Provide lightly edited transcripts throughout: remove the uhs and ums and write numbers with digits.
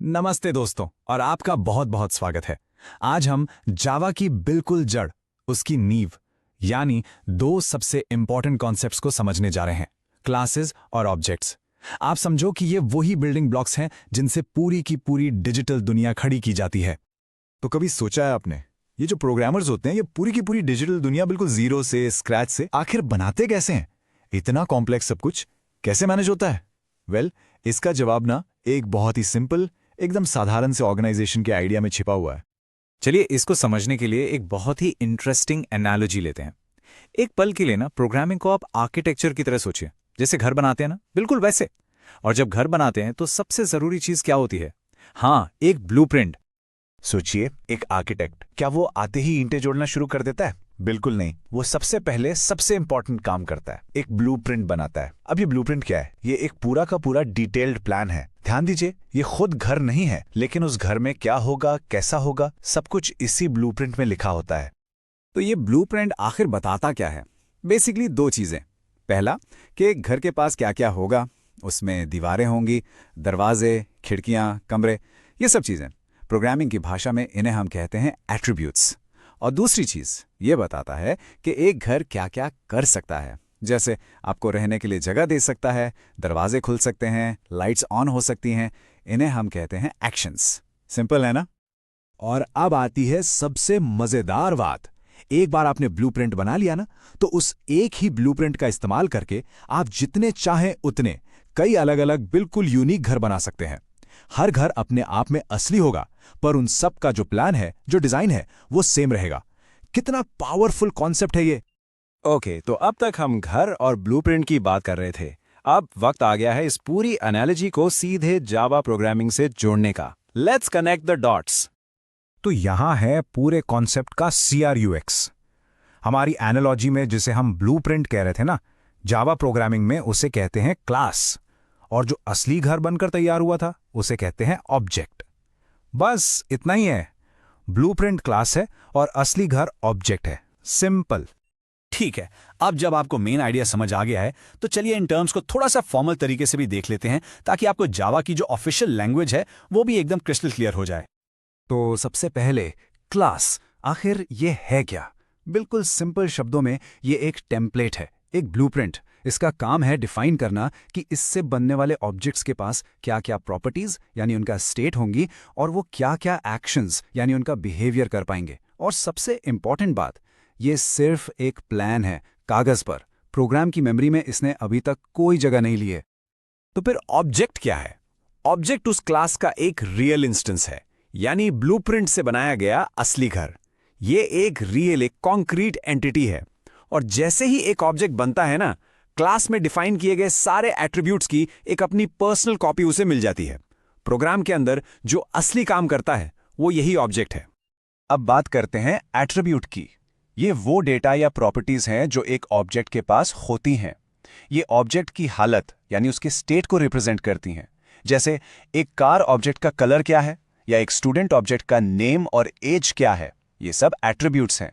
नमस्ते दोस्तों और आपका बहुत बहुत स्वागत है। आज हम जावा की बिल्कुल जड़, उसकी नींव यानी दो सबसे इंपॉर्टेंट कॉन्सेप्ट्स को समझने जा रहे हैं, क्लासेस और ऑब्जेक्ट्स। आप समझो कि ये वही बिल्डिंग ब्लॉक्स हैं जिनसे पूरी की पूरी डिजिटल दुनिया खड़ी की जाती है। तो कभी सोचा है आपने, ये जो प्रोग्रामर्स होते हैं ये पूरी की पूरी डिजिटल दुनिया बिल्कुल जीरो से, स्क्रैच से आखिर बनाते कैसे हैं? इतना कॉम्प्लेक्स सब कुछ कैसे मैनेज होता है? इसका जवाब ना एक बहुत ही सिंपल, एकदम साधारण से ऑर्गेनाइजेशन के आइडिया में छिपा हुआ है। चलिए इसको समझने के लिए एक बहुत ही इंटरेस्टिंग एनालॉजी लेते हैं। एक पल के लिए ना प्रोग्रामिंग को आप आर्किटेक्चर की तरह सोचिए, जैसे घर बनाते हैं ना, बिल्कुल वैसे। और जब घर बनाते हैं तो सबसे जरूरी चीज क्या होती है? हाँ, एक ब्लूप्रिंट। सोचिए, एक आर्किटेक्ट क्या वो आते ही ईंटें जोड़ना शुरू कर देता है? बिल्कुल नहीं। वो सबसे पहले सबसे इंपॉर्टेंट काम करता है, एक ब्लूप्रिंट बनाता है। अब ये ब्लूप्रिंट क्या है? ये एक पूरा का पूरा डिटेल्ड प्लान है। ध्यान दीजिए, ये खुद घर नहीं है, लेकिन उस घर में क्या होगा, कैसा होगा, सब कुछ इसी ब्लूप्रिंट में लिखा होता है। तो ये ब्लूप्रिंट आखिर बताता क्या है? बेसिकली दो चीजें। पहला कि एक घर के पास क्या क्या होगा, उसमें दीवारें होंगी, दरवाजे, खिड़कियां, कमरे, ये सब चीजें। प्रोग्रामिंग की भाषा में इन्हें हम कहते हैं एट्रीब्यूट्स। और दूसरी चीज ये बताता है कि एक घर क्या क्या कर सकता है, जैसे आपको रहने के लिए जगह दे सकता है, दरवाजे खुल सकते हैं, लाइट्स ऑन हो सकती हैं। इन्हें हम कहते हैं एक्शंस। सिंपल है ना? और अब आती है सबसे मजेदार बात। एक बार आपने ब्लूप्रिंट बना लिया ना, तो उस एक ही ब्लूप्रिंट का इस्तेमाल करके आप जितने चाहें उतने कई अलग अलग बिल्कुल यूनिक घर बना सकते हैं। हर घर अपने आप में असली होगा, पर उन सब का जो प्लान है, जो डिजाइन है, वो सेम रहेगा। कितना पावरफुल कॉन्सेप्ट है ये! ओके, तो अब तक हम घर और ब्लूप्रिंट की बात कर रहे थे। अब वक्त आ गया है इस पूरी एनालॉजी को सीधे जावा प्रोग्रामिंग से जोड़ने का। Let's connect the dots. तो यहां है पूरे कॉन्सेप्ट का CRUX। हमारी एनालॉजी में जिसे हम ब्लूप्रिंट कह रहे थे ना, जावा प्रोग्रामिंग में उसे कहते हैं क्लास, और जो असली घर बनकर तैयार हुआ था उसे कहते हैं ऑब्जेक्ट। बस इतना ही है। ब्लूप्रिंट क्लास है और असली घर ऑब्जेक्ट है। सिंपल। ठीक है, अब जब आपको मेन आइडिया समझ आ गया है, तो चलिए इन टर्म्स को थोड़ा सा फॉर्मल तरीके से भी देख लेते हैं, ताकि आपको जावा की जो ऑफिशियल लैंग्वेज है वो भी एकदम क्रिस्टल क्लियर हो जाए। तो सबसे पहले क्लास आखिर ये है क्या? बिल्कुल सिंपल शब्दों में ये एक टेम्पलेट है, एक ब्लूप्रिंट। इसका काम है डिफाइन करना कि इससे बनने वाले ऑब्जेक्ट्स के पास क्या क्या प्रॉपर्टीज यानी उनका स्टेट होंगी, और वो क्या क्या एक्शंस यानी उनका बिहेवियर कर पाएंगे। और सबसे इंपॉर्टेंट बात, ये सिर्फ एक प्लान है कागज पर। प्रोग्राम की मेमोरी में इसने अभी तक कोई जगह नहीं ली है। तो फिर ऑब्जेक्ट क्या है? ऑब्जेक्ट उस क्लास का एक रियल इंस्टेंस है, यानी ब्लूप्रिंट से बनाया गया असली घर। ये एक रियल, एक कॉन्क्रीट एंटिटी है। और जैसे ही एक ऑब्जेक्ट बनता है ना, क्लास में डिफाइन किए गए सारे एट्रीब्यूट्स की एक अपनी पर्सनल कॉपी उसे मिल जाती है। प्रोग्राम के अंदर जो असली काम करता है वो यही ऑब्जेक्ट है। अब बात करते हैं एट्रीब्यूट की। ये वो डेटा या प्रॉपर्टीज हैं जो एक ऑब्जेक्ट के पास होती हैं। ये ऑब्जेक्ट की हालत यानी उसके स्टेट को रिप्रेजेंट करती हैं। जैसे एक कार ऑब्जेक्ट का कलर क्या है, या एक स्टूडेंट ऑब्जेक्ट का नेम और एज क्या है। ये सब एट्रीब्यूट्स हैं।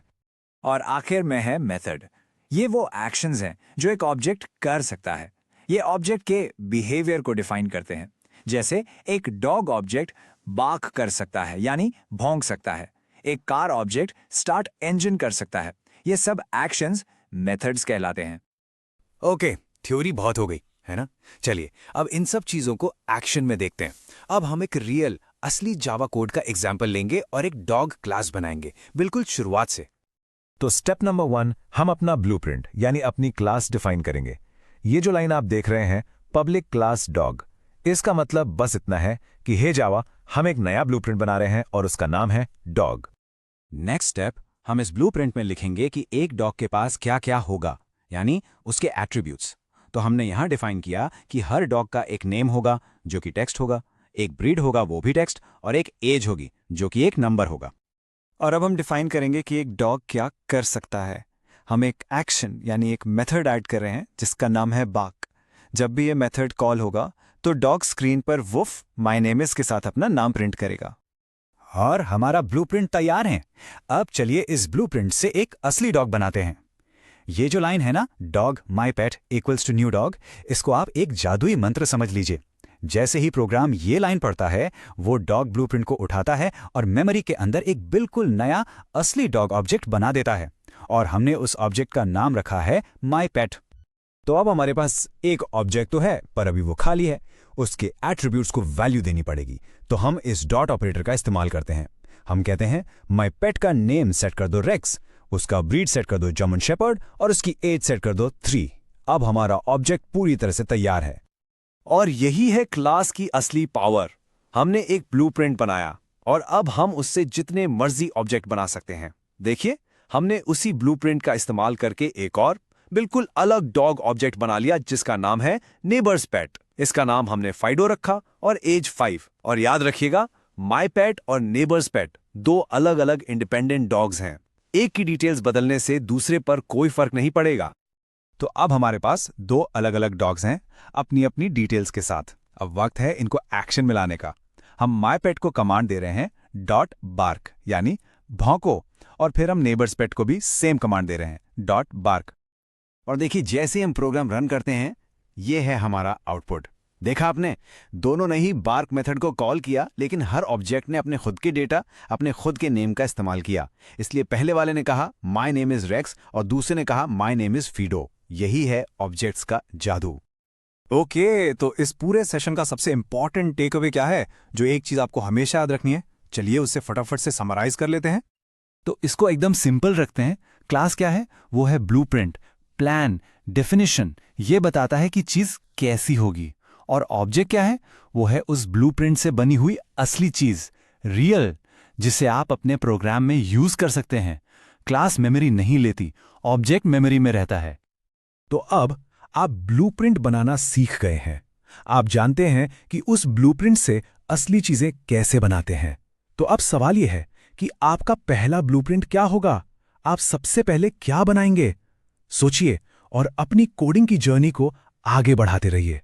और आखिर में है मेथड। ये वो एक्शंस हैं जो एक ऑब्जेक्ट कर सकता है। ये ऑब्जेक्ट के बिहेवियर को डिफाइन करते हैं। जैसे एक डॉग ऑब्जेक्ट बार्क कर सकता है यानी भौंक सकता है। एक कार ऑब्जेक्ट स्टार्ट इंजन कर सकता है। ये सब एक्शंस मेथड्स कहलाते हैं। ओके, थ्योरी बहुत हो गई है ना? चलिए अब इन सब चीजों को एक्शन में देखते हैं। अब हम एक रियल असली जावा कोड का एग्जाम्पल लेंगे और एक डॉग क्लास बनाएंगे, बिल्कुल शुरुआत से। तो स्टेप नंबर 1, हम अपना ब्लूप्रिंट यानी अपनी क्लास डिफाइन करेंगे। ये जो लाइन आप देख रहे हैं, पब्लिक क्लास डॉग, इसका मतलब बस इतना है कि हे जावा, हम एक नया ब्लूप्रिंट बना रहे हैं और उसका नाम है डॉग। नेक्स्ट स्टेप, हम इस ब्लूप्रिंट में लिखेंगे कि एक डॉग के पास क्या क्या होगा, यानी उसके एट्रीब्यूट्स। तो हमने यहां डिफाइन किया कि हर डॉग का एक नेम होगा जो कि टेक्स्ट होगा, एक ब्रीड होगा वो भी टेक्स्ट, और एक एज होगी जो कि एक नंबर होगा। और अब हम डिफाइन करेंगे कि एक डॉग क्या कर सकता है। हम एक एक्शन यानी एक मेथड ऐड कर रहे हैं जिसका नाम है बार्क। जब भी ये मेथड कॉल होगा तो डॉग स्क्रीन पर वुफ माय नेम इज के साथ अपना नाम प्रिंट करेगा। और हमारा ब्लूप्रिंट तैयार है। अब चलिए इस ब्लूप्रिंट से एक असली डॉग बनाते हैं। ये जो लाइन है ना, dog my pet equals to new dog, इसको आप एक जादुई मंत्र समझ लीजिए। जैसे ही प्रोग्राम ये लाइन पढ़ता है, वो डॉग ब्लूप्रिंट को उठाता है और मेमोरी के अंदर एक बिल्कुल नया असली डॉग ऑब्जेक्ट बना देता है। और हमने उस ऑब्जेक्ट का नाम रखा है माई पेट। तो अब हमारे पास एक ऑब्जेक्ट तो है, पर अभी वो खाली है। उसके एट्रीब्यूट्स को वैल्यू देनी पड़ेगी। तो हम इस डॉट ऑपरेटर का इस्तेमाल करते हैं। हम कहते हैं माई पेट का नेम सेट कर दो रेक्स, उसका ब्रीड सेट कर दो जर्मन शेपर्ड और उसकी एज सेट कर दो 3। अब हमारा ऑब्जेक्ट पूरी तरह से तैयार है। और यही है क्लास की असली पावर। हमने एक ब्लूप्रिंट बनाया और अब हम उससे जितने मर्जी ऑब्जेक्ट बना सकते हैं। देखिए, हमने उसी ब्लूप्रिंट का इस्तेमाल करके एक और बिल्कुल अलग डॉग ऑब्जेक्ट बना लिया जिसका नाम है नेबर्स पेट। इसका नाम हमने फाइडो रखा और एज 5। और याद रखिएगा, माई पेट और नेबर्स पेट 2 अलग अलग इंडिपेंडेंट डॉग्स हैं। एक की डिटेल्स बदलने से दूसरे पर कोई फर्क नहीं पड़ेगा। तो अब हमारे पास 2 अलग अलग डॉग्स हैं अपनी अपनी डिटेल्स के साथ। अब वक्त है इनको एक्शन मिलाने का। हम माई पेट को कमांड दे रहे हैं डॉट बार्क यानी भौंको, और फिर हम नेबर्स पेट को भी सेम कमांड दे रहे हैं डॉट बार्क। और देखिए, जैसे हम प्रोग्राम रन करते हैं, ये है हमारा आउटपुट। देखा आपने, दोनों ने ही बार्क मेथड को कॉल किया, लेकिन हर ऑब्जेक्ट ने अपने खुद के डेटा, अपने खुद के नेम का इस्तेमाल किया। इसलिए पहले वाले ने कहा माई नेम इज रेक्स और दूसरे ने कहा माई नेम इज फीडो। यही है ऑब्जेक्ट्स का जादू। ओके, तो इस पूरे सेशन का सबसे इंपॉर्टेंट टेक अवे क्या है, जो एक चीज आपको हमेशा याद रखनी है? चलिए उसे फटाफट से समराइज कर लेते हैं। तो इसको एकदम सिंपल रखते हैं। क्लास क्या है? वो है ब्लूप्रिंट, प्लान, डेफिनेशन। ये बताता है कि चीज कैसी होगी। और ऑब्जेक्ट क्या है? वो है उस ब्लूप्रिंट से बनी हुई असली चीज, रियल, जिसे आप अपने प्रोग्राम में यूज कर सकते हैं। क्लास मेमोरी नहीं लेती, ऑब्जेक्ट मेमोरी में रहता है। तो अब आप ब्लूप्रिंट बनाना सीख गए हैं। आप जानते हैं कि उस ब्लूप्रिंट से असली चीजें कैसे बनाते हैं। तो अब सवाल यह है कि आपका पहला ब्लूप्रिंट क्या होगा? आप सबसे पहले क्या बनाएंगे? सोचिए और अपनी कोडिंग की जर्नी को आगे बढ़ाते रहिए।